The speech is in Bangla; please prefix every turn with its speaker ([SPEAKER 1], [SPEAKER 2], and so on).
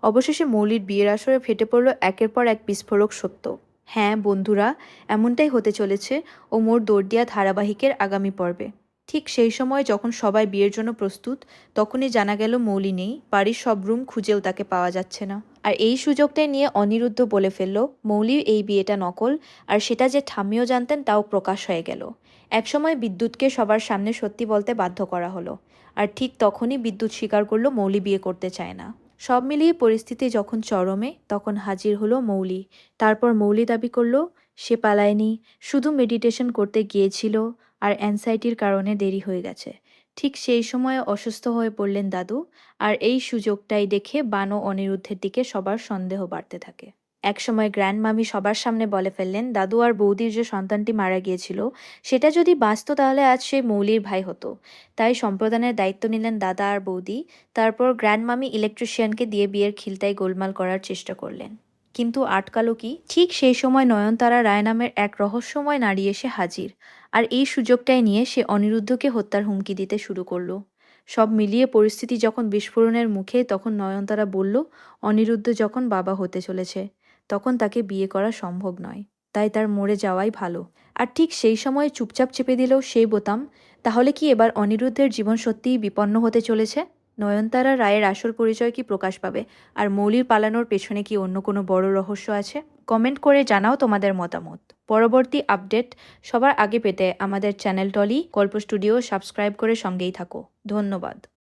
[SPEAKER 1] অবশেষে মৌলির বিয়ের আসরে ফেটে পড়ল একের পর এক বিস্ফোরক সত্য। হ্যাঁ বন্ধুরা, এমনটাই হতে চলেছে ও মোর দৌড়দিয়া ধারাবাহিকের আগামী পর্বে। ঠিক সেই সময় যখন সবাই বিয়ের জন্য প্রস্তুত, তখনই জানা গেল মৌলি নেই, বাড়ির সব রুম খুঁজেও তাকে পাওয়া যাচ্ছে না। আর এই সুযোগটাই নিয়ে অনিরুদ্ধ বলে ফেলল মৌলির এই বিয়েটা নকল, আর সেটা যে ঠাম্মিও জানতেন তাও প্রকাশ হয়ে গেল। একসময় বিদ্যুৎকে সবার সামনে সত্যি বলতে বাধ্য করা হলো, আর ঠিক তখনই বিদ্যুৎ স্বীকার করলো মৌলি বিয়ে করতে চায় না। সব মিলিয়ে পরিস্থিতি যখন চরমে, তখন হাজির হলো মৌলি। তারপর মৌলি দাবি করলো সে পালায়নি, শুধু মেডিটেশন করতে গিয়েছিল আর অ্যানসাইটির কারণে দেরি হয়ে গেছে। ঠিক সেই সময়ে অসুস্থ হয়ে পড়লেন দাদু, আর এই সুযোগটাই দেখে বানো অনিরুদ্ধের দিকে সবার সন্দেহ বাড়তে থাকে। একসময় গ্র্যান্ড মামি সবার সামনে বলে ফেললেন দাদু আর বৌদির যে সন্তানটি মারা গিয়েছিল সেটা যদি বাঁচত তাহলে আজ সে মৌলির ভাই হতো। তাই সম্প্রদানের দায়িত্ব নিলেন দাদা আর বৌদি। তারপর গ্র্যান্ড মামি ইলেকট্রিশিয়ানকে দিয়ে বিয়ের খিলতায় গোলমাল করার চেষ্টা করলেন। কিন্তু আটকালো কি? ঠিক সেই সময় নয়নতারা রায় নামের এক রহস্যময় নারী এসে হাজির, আর এই সুযোগটাই নিয়ে সে অনিরুদ্ধকে হত্যার হুমকি দিতে শুরু করলো। সব মিলিয়ে পরিস্থিতি যখন বিস্ফোরণের মুখে, তখন নয়নতারা বলল অনিরুদ্ধ যখন বাবা হতে চলেছে তখন তাকে বিয়ে করা সম্ভব নয়, তাই তার মরে যাওয়াই ভালো। আর ঠিক সেই সময় চুপচাপ চেপে দিল সেই বোতাম। তাহলে কি এবার অনিরুদ্ধের জীবন সত্যিই বিপন্ন হতে চলেছে? নয়নতারা রায়ের আসল পরিচয় কি প্রকাশ পাবে? আর মৌলির পালানোর পেছনে কি অন্য কোনো বড় রহস্য আছে? কমেন্ট করে জানাও তোমাদের মতামত। পরবর্তী আপডেট সবার আগে পেতে আমাদের চ্যানেল টলি গল্প স্টুডিও সাবস্ক্রাইব করে সঙ্গেই থাকো। ধন্যবাদ।